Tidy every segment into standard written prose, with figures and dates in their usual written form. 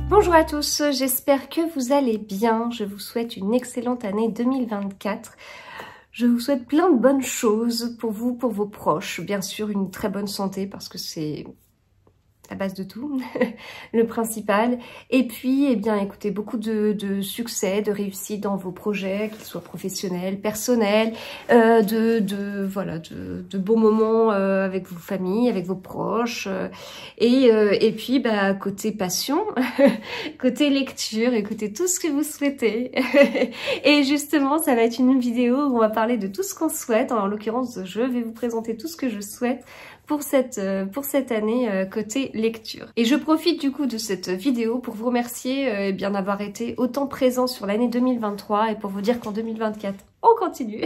Bonjour à tous, j'espère que vous allez bien. Je vous souhaite une excellente année 2024. Je vous souhaite plein de bonnes choses pour vous, pour vos proches. Bien sûr, une très bonne santé parce que c'est la base de tout, le principal. Et puis, eh bien, écoutez, beaucoup de succès, de réussite dans vos projets, qu'ils soient professionnels, personnels, de beaux moments avec vos familles, avec vos proches. Et puis, bah, côté passion, côté lecture, écoutez tout ce que vous souhaitez. Et justement, ça va être une vidéo où on va parler de tout ce qu'on souhaite. En l'occurrence, je vais vous présenter tout ce que je souhaite pour cette année côté lecture. Et je profite du coup de cette vidéo pour vous remercier bien d'avoir été autant présent sur l'année 2023 et pour vous dire qu'en 2024, on continue.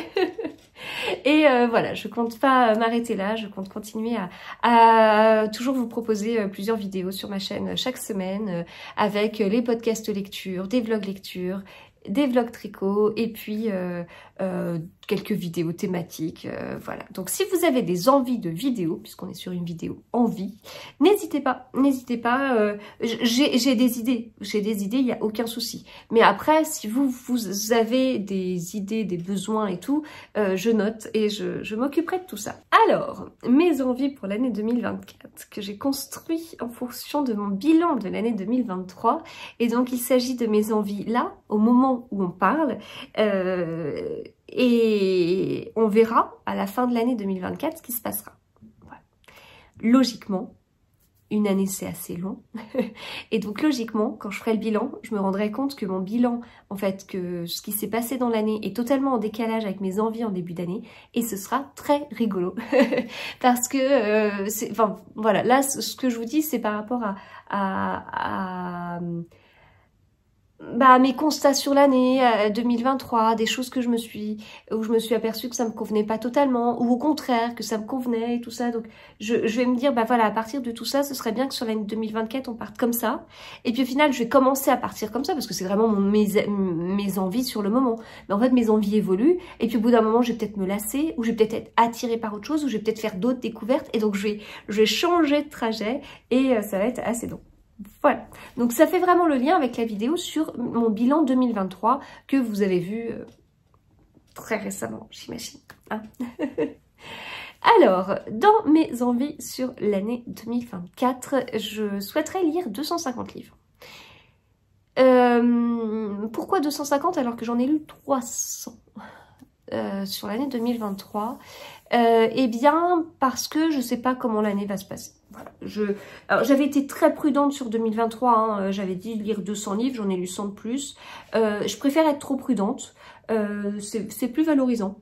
Et voilà, je compte pas m'arrêter là, je compte continuer à toujours vous proposer plusieurs vidéos sur ma chaîne chaque semaine avec les podcasts lecture, des vlogs lecture, des vlogs tricot et puis quelques vidéos thématiques, voilà. Donc si vous avez des envies de vidéos, puisqu'on est sur une vidéo envie, n'hésitez pas, j'ai des idées, il n'y a aucun souci. Mais après, si vous avez des idées, des besoins et tout, je note et je m'occuperai de tout ça. Alors, mes envies pour l'année 2024, que j'ai construit en fonction de mon bilan de l'année 2023, et donc il s'agit de mes envies là, au moment où on parle, et on verra à la fin de l'année 2024 ce qui se passera. Voilà. Logiquement, une année c'est assez long, et donc logiquement, quand je ferai le bilan, je me rendrai compte que mon bilan, en fait, que ce qui s'est passé dans l'année est totalement en décalage avec mes envies en début d'année, et ce sera très rigolo, parce que, enfin, voilà, là, ce que je vous dis, c'est par rapport à mes constats sur l'année 2023, des choses que où je me suis aperçue que ça me convenait pas totalement, ou au contraire que ça me convenait et tout ça. Donc je vais me dire, bah voilà, à partir de tout ça, ce serait bien que sur l'année 2024 on parte comme ça. Et puis au final, je vais commencer à partir comme ça parce que c'est vraiment mes envies sur le moment. Mais en fait, mes envies évoluent. Et puis au bout d'un moment, je vais peut-être me lasser, ou je vais peut-être être attirée par autre chose, ou je vais peut-être faire d'autres découvertes. Et donc je vais changer de trajet et ça va être assez long. Voilà, donc ça fait vraiment le lien avec la vidéo sur mon bilan 2023 que vous avez vu très récemment, j'imagine. Hein. Alors, dans mes envies sur l'année 2024, je souhaiterais lire 250 livres. Pourquoi 250 alors que j'en ai lu 300 sur l'année 2023? Eh bien, parce que je ne sais pas comment l'année va se passer. Voilà. Alors, j'avais été très prudente sur 2023, hein. J'avais dit lire 200 livres, j'en ai lu 100 de plus. Je préfère être trop prudente, c'est plus valorisant.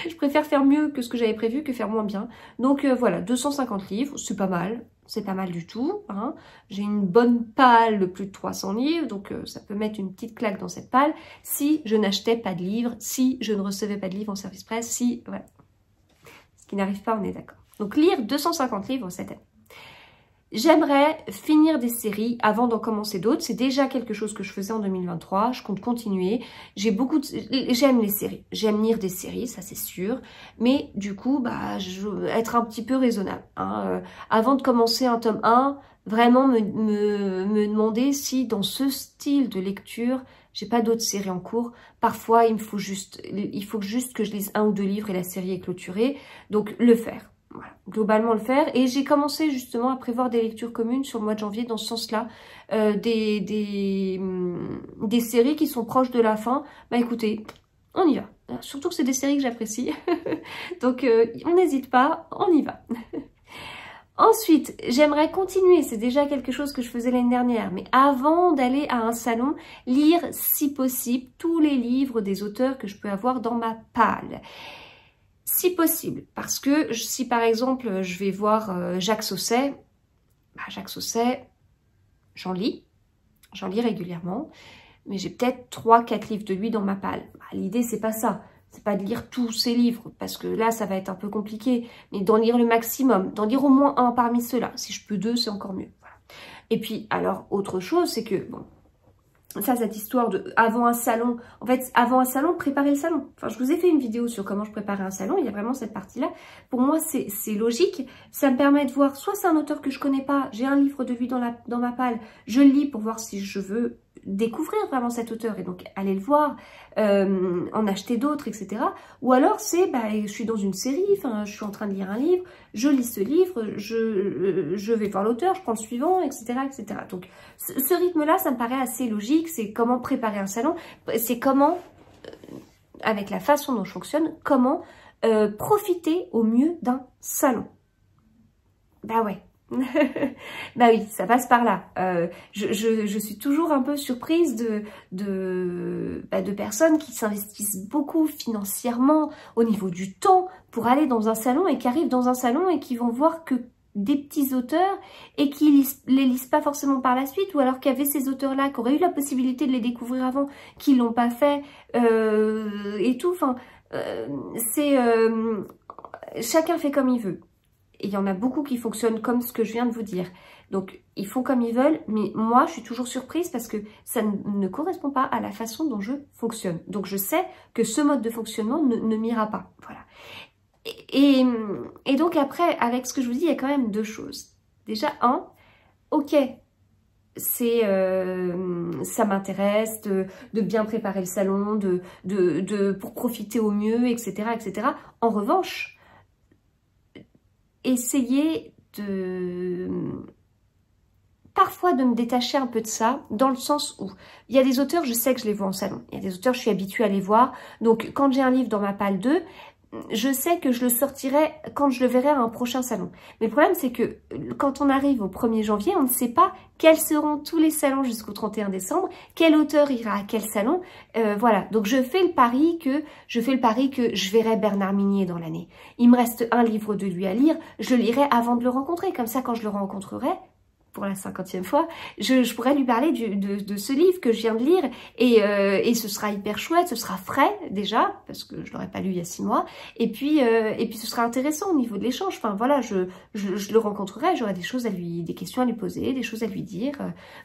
Je préfère faire mieux que ce que j'avais prévu que faire moins bien. Donc voilà, 250 livres, c'est pas mal. C'est pas mal du tout. Hein. J'ai une bonne palle de plus de 300 livres, donc ça peut mettre une petite claque dans cette palle. Si je n'achetais pas de livres, si je ne recevais pas de livres en service presse, si... Voilà. Ce qui n'arrive pas, on est d'accord. Donc lire 250 livres cette année. J'aimerais finir des séries avant d'en commencer d'autres. C'est déjà quelque chose que je faisais en 2023. Je compte continuer. J'aime les séries. J'aime lire des séries, ça c'est sûr. Mais du coup, bah, je veux être un petit peu raisonnable. Hein. Avant de commencer un tome 1, vraiment me demander si dans ce style de lecture, j'ai pas d'autres séries en cours. Parfois, il faut juste que je lise 1 ou 2 livres et la série est clôturée. Donc, le faire. Voilà, globalement le faire. Et j'ai commencé justement à prévoir des lectures communes sur le mois de janvier dans ce sens-là. Des séries qui sont proches de la fin. Bah écoutez, on y va. Surtout que c'est des séries que j'apprécie. Donc on n'hésite pas, on y va. Ensuite, j'aimerais continuer, c'est déjà quelque chose que je faisais l'année dernière, mais avant d'aller à un salon, lire si possible tous les livres des auteurs que je peux avoir dans ma palle. Si possible, parce que si par exemple je vais voir Jacques Sausset, Jacques Sausset, j'en lis régulièrement, mais j'ai peut-être 3-4 livres de lui dans ma palle. L'idée c'est pas ça, c'est pas de lire tous ses livres, parce que là ça va être un peu compliqué, mais d'en lire le maximum, d'en lire au moins un parmi ceux-là. Si je peux 2, c'est encore mieux. Voilà. Et puis alors autre chose, c'est que bon, ça, cette histoire de avant un salon, en fait, avant un salon, préparer le salon. Enfin, je vous ai fait une vidéo sur comment je préparais un salon, il y a vraiment cette partie-là. Pour moi, c'est logique. Ça me permet de voir, soit c'est un auteur que je connais pas, j'ai un livre de lui dans ma palle, je le lis pour voir si je veux découvrir vraiment cet auteur et donc aller le voir, en acheter d'autres, etc. Ou alors c'est, je suis dans une série, enfin, je suis en train de lire un livre, je lis ce livre, je vais voir l'auteur, je prends le suivant, etc., etc. Donc, ce rythme-là, ça me paraît assez logique. C'est comment préparer un salon, c'est comment, avec la façon dont je fonctionne, comment profiter au mieux d'un salon. Bah ouais. Bah oui, ça passe par là. Je suis toujours un peu surprise de personnes qui s'investissent beaucoup financièrement au niveau du temps pour aller dans un salon et qui arrivent dans un salon et qui vont voir que des petits auteurs et qui les lisent pas forcément par la suite, ou alors qu'il y avait ces auteurs-là qui auraient eu la possibilité de les découvrir avant, qui l'ont pas fait, et tout. Enfin, chacun fait comme il veut. Et il y en a beaucoup qui fonctionnent comme ce que je viens de vous dire. Donc, ils font comme ils veulent, mais moi, je suis toujours surprise parce que ça ne correspond pas à la façon dont je fonctionne. Donc, je sais que ce mode de fonctionnement ne m'ira pas. Voilà. Et donc, après, avec ce que je vous dis, il y a quand même deux choses. Déjà, ok, ça m'intéresse de bien préparer le salon, pour profiter au mieux, etc., etc. En revanche, essayer parfois de me détacher un peu de ça, dans le sens où il y a des auteurs, je sais que je les vois en salon. Il y a des auteurs, je suis habituée à les voir. Donc, quand j'ai un livre dans ma palle 2, je sais que je le sortirai quand je le verrai à un prochain salon. Mais le problème, c'est que quand on arrive au 1er janvier, on ne sait pas quels seront tous les salons jusqu'au 31 décembre, quel auteur ira à quel salon. Voilà, donc je fais le pari que je verrai Bernard Minier dans l'année. Il me reste un livre de lui à lire, je le lirai avant de le rencontrer. Comme ça, quand je le rencontrerai, pour la 50e fois, je pourrais lui parler de ce livre que je viens de lire et ce sera hyper chouette, ce sera frais déjà, parce que je l'aurais pas lu il y a 6 mois, et puis ce sera intéressant au niveau de l'échange. Enfin voilà, je le rencontrerai, j'aurai des questions à lui poser, des choses à lui dire,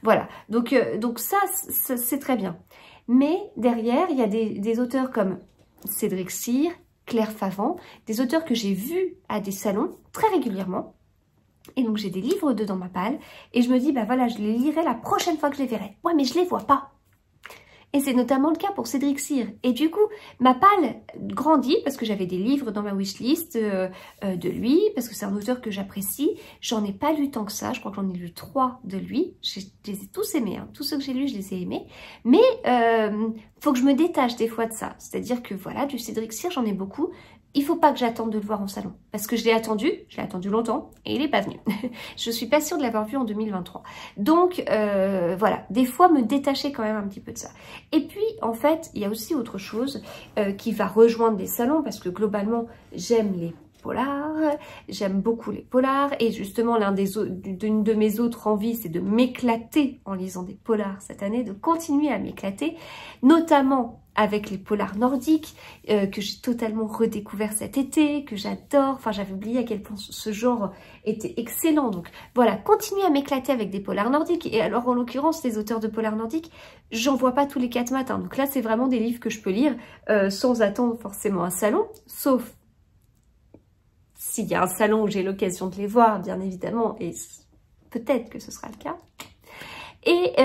voilà. Donc ça c'est très bien. Mais derrière, il y a des auteurs comme Cédric Cyr, Claire Favant, des auteurs que j'ai vus à des salons très régulièrement. Et donc j'ai des livres dans ma palle et je me dis, voilà, je les lirai la prochaine fois que je les verrai. Ouais, mais je les vois pas. Et c'est notamment le cas pour Cédric Cyr. Et du coup, ma palle grandit parce que j'avais des livres dans ma wishlist de lui, parce que c'est un auteur que j'apprécie. J'en ai pas lu tant que ça, je crois que j'en ai lu 3 de lui. Je les ai tous aimés, hein. Tous ceux que j'ai lus, je les ai aimés. Mais faut que je me détache des fois de ça. C'est-à-dire que voilà, du Cédric Cyr, j'en ai beaucoup. Il faut pas que j'attende de le voir en salon. Parce que je l'ai attendu longtemps et il est pas venu. Je suis pas sûre de l'avoir vu en 2023. Donc voilà, des fois me détacher quand même un petit peu de ça. Et puis en fait, il y a aussi autre chose qui va rejoindre les salons parce que globalement, j'aime les polars, j'aime beaucoup les polars et justement l'une de mes autres envies c'est de m'éclater en lisant des polars cette année, de continuer à m'éclater, notamment avec les polars nordiques que j'ai totalement redécouvert cet été, que j'adore. Enfin, j'avais oublié à quel point ce genre était excellent. Donc voilà, continuer à m'éclater avec des polars nordiques. Et alors, en l'occurrence, les auteurs de polars nordiques, j'en vois pas tous les 4 matins. Donc là, c'est vraiment des livres que je peux lire sans attendre forcément un salon, sauf s'il y a un salon où j'ai l'occasion de les voir, bien évidemment, et peut-être que ce sera le cas. Et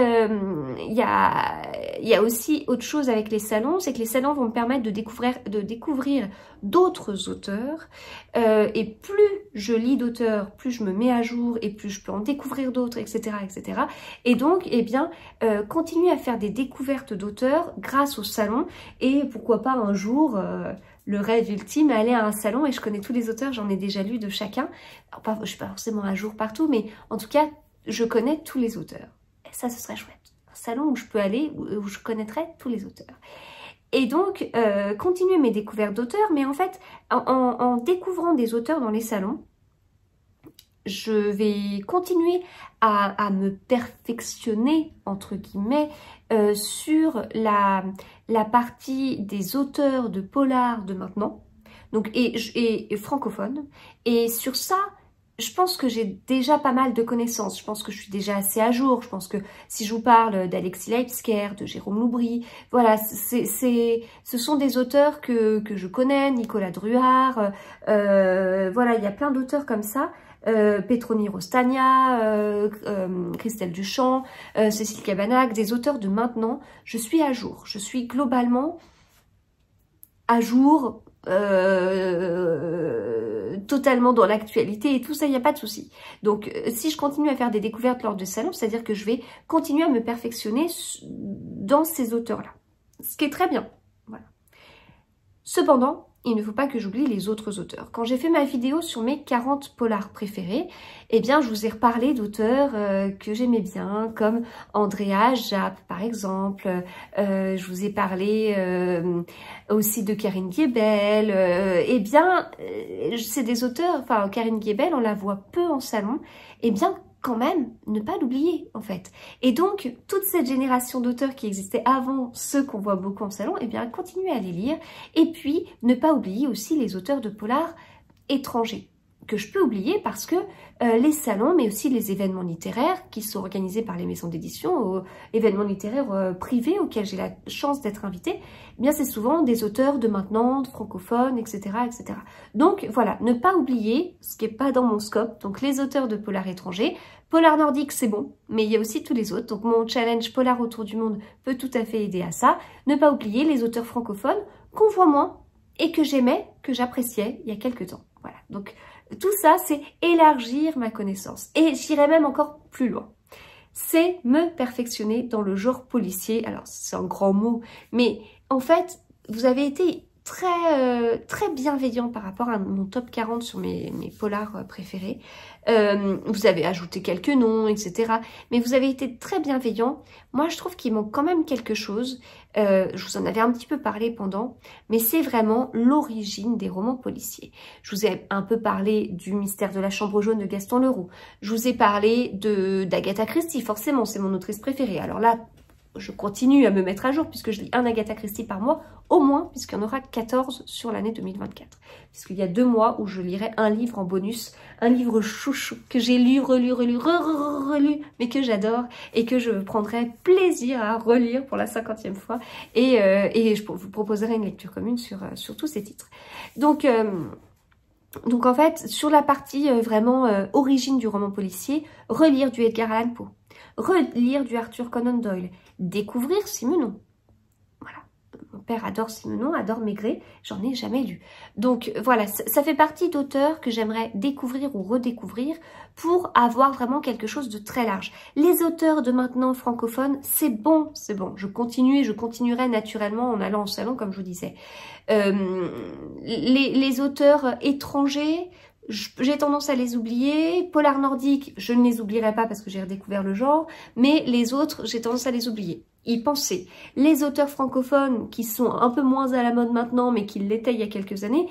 il y a aussi autre chose avec les salons, c'est que les salons vont me permettre de découvrir d'autres auteurs. Et plus je lis d'auteurs, plus je me mets à jour et plus je peux en découvrir d'autres, etc., etc. Et donc, eh bien, continuer à faire des découvertes d'auteurs grâce au salon. Et pourquoi pas un jour... le rêve ultime, aller à un salon et je connais tous les auteurs, j'en ai déjà lu de chacun. Alors, je suis pas forcément à jour partout, mais en tout cas, je connais tous les auteurs. Et ça, ce serait chouette. Un salon où je peux aller, où je connaîtrai tous les auteurs. Et donc, continuer mes découvertes d'auteurs, mais en fait, en découvrant des auteurs dans les salons, je vais continuer à me perfectionner, entre guillemets, sur la partie des auteurs de polar de maintenant, donc et francophone. Et sur ça, je pense que j'ai déjà pas mal de connaissances. Je pense que je suis déjà assez à jour. Je pense que si je vous parle d'Alexis Leipzger, de Jérôme Loubry, voilà, ce sont des auteurs que je connais, Nicolas Druard, voilà, il y a plein d'auteurs comme ça. Petroni Rostagna, Christelle Duchamp, Cécile Cabanach, des auteurs de maintenant. Je suis à jour. Je suis globalement à jour, totalement dans l'actualité et tout ça, il n'y a pas de souci. Donc, si je continue à faire des découvertes lors de salons, c'est-à-dire que je vais continuer à me perfectionner dans ces auteurs-là. Ce qui est très bien. Voilà. Cependant, il ne faut pas que j'oublie les autres auteurs. Quand j'ai fait ma vidéo sur mes 40 polars préférés, eh bien, je vous ai reparlé d'auteurs que j'aimais bien, comme Andrea Japp, par exemple. Je vous ai parlé aussi de Karine Guébel. Eh bien, c'est des auteurs, enfin, Karine Guébel, on la voit peu en salon. Eh bien, quand même, ne pas l'oublier, en fait. Et donc, toute cette génération d'auteurs qui existaient avant ceux qu'on voit beaucoup en salon, eh bien, continuez à les lire. Et puis, ne pas oublier aussi les auteurs de polar étrangers, que je peux oublier parce que les salons, mais aussi les événements littéraires qui sont organisés par les maisons d'édition, événements littéraires privés auxquels j'ai la chance d'être invitée, eh bien, c'est souvent des auteurs de maintenant, de francophones, etc., etc. Donc, voilà, ne pas oublier ce qui n'est pas dans mon scope, donc les auteurs de polar étrangers. Polar nordique, c'est bon, mais il y a aussi tous les autres. Donc, mon challenge polar autour du monde peut tout à fait aider à ça. Ne pas oublier les auteurs francophones qu'on voit moins et que j'aimais, que j'appréciais il y a quelques temps. Voilà, donc tout ça, c'est élargir ma connaissance. Et j'irai même encore plus loin. C'est me perfectionner dans le genre policier. Alors, c'est un grand mot, mais en fait, vous avez été très bienveillant par rapport à mon top 40 sur mes polars préférés. Vous avez ajouté quelques noms, etc. Mais vous avez été très bienveillant. Moi, je trouve qu'il manque quand même quelque chose. Je vous en avais un petit peu parlé pendant, mais c'est vraiment l'origine des romans policiers. Je vous ai un peu parlé du Mystère de la Chambre jaune de Gaston Leroux. Je vous ai parlé d'Agatha Christie, forcément, c'est mon autrice préférée. Alors là, je continue à me mettre à jour puisque je lis un Agatha Christie par mois, au moins, puisqu'il y en aura 14 sur l'année 2024. Puisqu'il y a 2 mois où je lirai un livre en bonus, un livre chouchou que j'ai lu, relu, relu, mais que j'adore et que je prendrai plaisir à relire pour la 50e fois. Et je vous proposerai une lecture commune sur tous ces titres. Donc en fait, sur la partie vraiment origine du roman policier, relire du Edgar Allan Poe, relire du Arthur Conan Doyle, découvrir Simenon. Voilà, mon père adore Simenon, adore Maigret, j'en ai jamais lu. Donc voilà, ça fait partie d'auteurs que j'aimerais découvrir ou redécouvrir pour avoir vraiment quelque chose de très large. Les auteurs de maintenant francophones, c'est bon. Je continue et je continuerai naturellement en allant au salon, comme je vous disais. Les auteurs étrangers, j'ai tendance à les oublier. Polar nordique, je ne les oublierai pas parce que j'ai redécouvert le genre, mais les autres, j'ai tendance à les oublier. Y penser. Les auteurs francophones qui sont un peu moins à la mode maintenant, mais qui l'étaient il y a quelques années,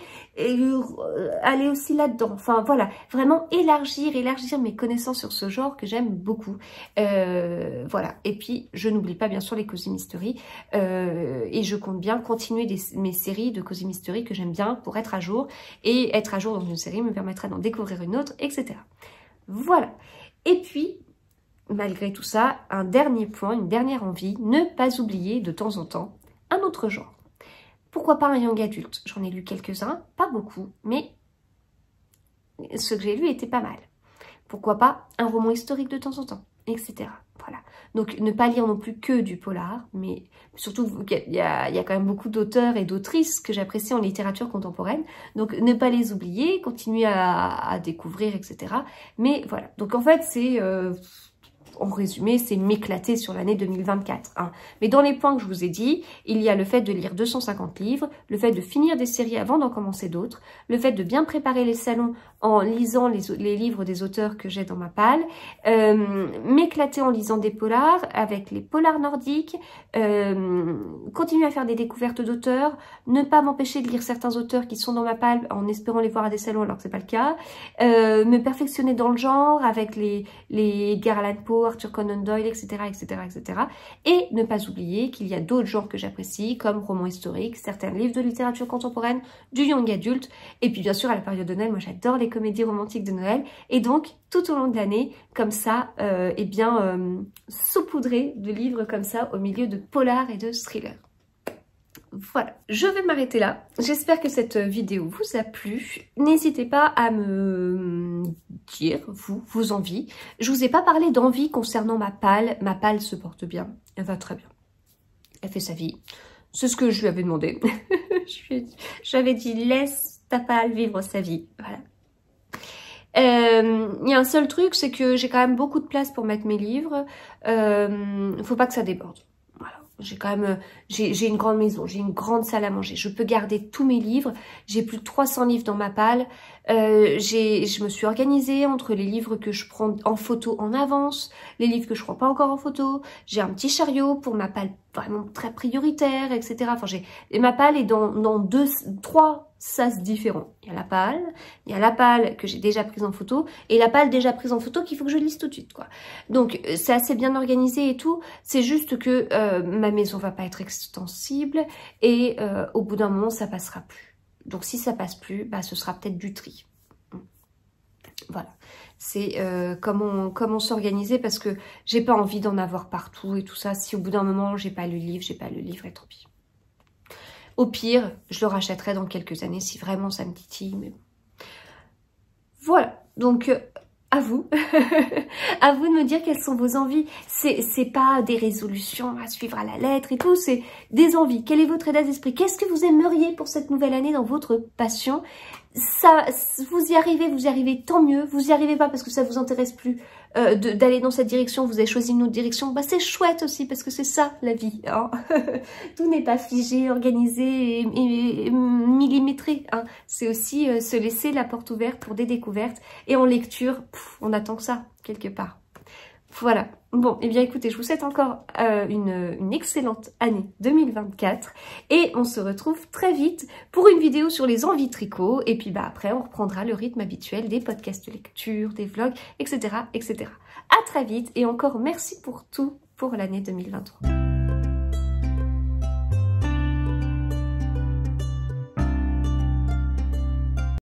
aller aussi là-dedans. Enfin voilà, vraiment élargir mes connaissances sur ce genre que j'aime beaucoup. Voilà. Et puis, je n'oublie pas bien sûr les Cozy Mystery, et je compte bien continuer mes séries de Cozy Mystery que j'aime bien pour être à jour. Et être à jour dans une série me permettra d'en découvrir une autre, etc. Voilà. Et puis, malgré tout ça, un dernier point, une dernière envie, ne pas oublier de temps en temps un autre genre. Pourquoi pas un young adulte? J'en ai lu quelques-uns, pas beaucoup, mais ce que j'ai lu était pas mal. Pourquoi pas un roman historique de temps en temps, etc. Voilà. Donc ne pas lire non plus que du polar, mais surtout il y a quand même beaucoup d'auteurs et d'autrices que j'apprécie en littérature contemporaine. Donc ne pas les oublier, continuer à découvrir, etc. Mais voilà. Donc en fait c'est... en résumé, c'est m'éclater sur l'année 2024. Hein. Mais dans les points que je vous ai dit, il y a le fait de lire 250 livres, le fait de finir des séries avant d'en commencer d'autres, le fait de bien préparer les salons en lisant les livres des auteurs que j'ai dans ma palle, m'éclater en lisant des polars avec les polars nordiques, continuer à faire des découvertes d'auteurs, ne pas m'empêcher de lire certains auteurs qui sont dans ma palle en espérant les voir à des salons alors que c'est pas le cas, me perfectionner dans le genre avec les Edgar Allan Poe, Poe, Arthur Conan Doyle, etc., etc., etc. Et ne pas oublier qu'il y a d'autres genres que j'apprécie, comme romans historiques, certains livres de littérature contemporaine, du young adulte, et puis bien sûr à la période de Noël, moi j'adore les comédies romantiques de Noël, et donc tout au long de l'année, comme ça, saupoudré de livres comme ça au milieu de polars et de thrillers. Voilà, je vais m'arrêter là. J'espère que cette vidéo vous a plu. N'hésitez pas à me dire, vos envies. Je vous ai pas parlé d'envie concernant ma pâle. Ma pâle se porte bien, elle va très bien. Elle fait sa vie. C'est ce que je lui avais demandé. J'avais dit, laisse ta pâle vivre sa vie. Voilà. Il y a un seul truc, c'est que j'ai quand même beaucoup de place pour mettre mes livres. Faut pas que ça déborde. J'ai quand même, j'ai une grande maison, j'ai une grande salle à manger. Je peux garder tous mes livres. J'ai plus de 300 livres dans ma palle. Je me suis organisée entre les livres que je prends en photo en avance, les livres que je prends pas encore en photo. J'ai un petit chariot pour ma palle vraiment très prioritaire, etc. Enfin, ma palle est dans trois sas différents. Il y a la palle que j'ai déjà prise en photo et la palle déjà prise en photo qu'il faut que je lise tout de suite, quoi. Donc, c'est assez bien organisé et tout. C'est juste que ma maison va pas être extensible et au bout d'un moment, ça passera plus. Donc, si ça passe plus, bah, ce sera peut-être du tri. Voilà. C'est comment s'organiser parce que j'ai pas envie d'en avoir partout et tout ça. Si au bout d'un moment, j'ai pas le livre et tant pis. Au pire, je le rachèterai dans quelques années si vraiment ça me titille. Mais bon. Voilà, donc à vous. À vous de me dire quelles sont vos envies. C'est pas des résolutions à suivre à la lettre et tout, c'est des envies. Quel est votre état d'esprit? Qu'est-ce que vous aimeriez pour cette nouvelle année dans votre passion? Ça, vous y arrivez, tant mieux. Vous y arrivez pas parce que ça vous intéresse plus d'aller dans cette direction, vous avez choisi une autre direction. Bah c'est chouette aussi parce que c'est ça la vie. Hein. Tout n'est pas figé, organisé et millimétré. Hein. C'est aussi se laisser la porte ouverte pour des découvertes. Et en lecture, on attend que ça quelque part. Voilà. Bon, eh bien écoutez, je vous souhaite encore une excellente année 2024 et on se retrouve très vite pour une vidéo sur les envies tricot et puis bah après on reprendra le rythme habituel des podcasts de lecture, des vlogs, etc., etc. À très vite et encore merci pour tout pour l'année 2023.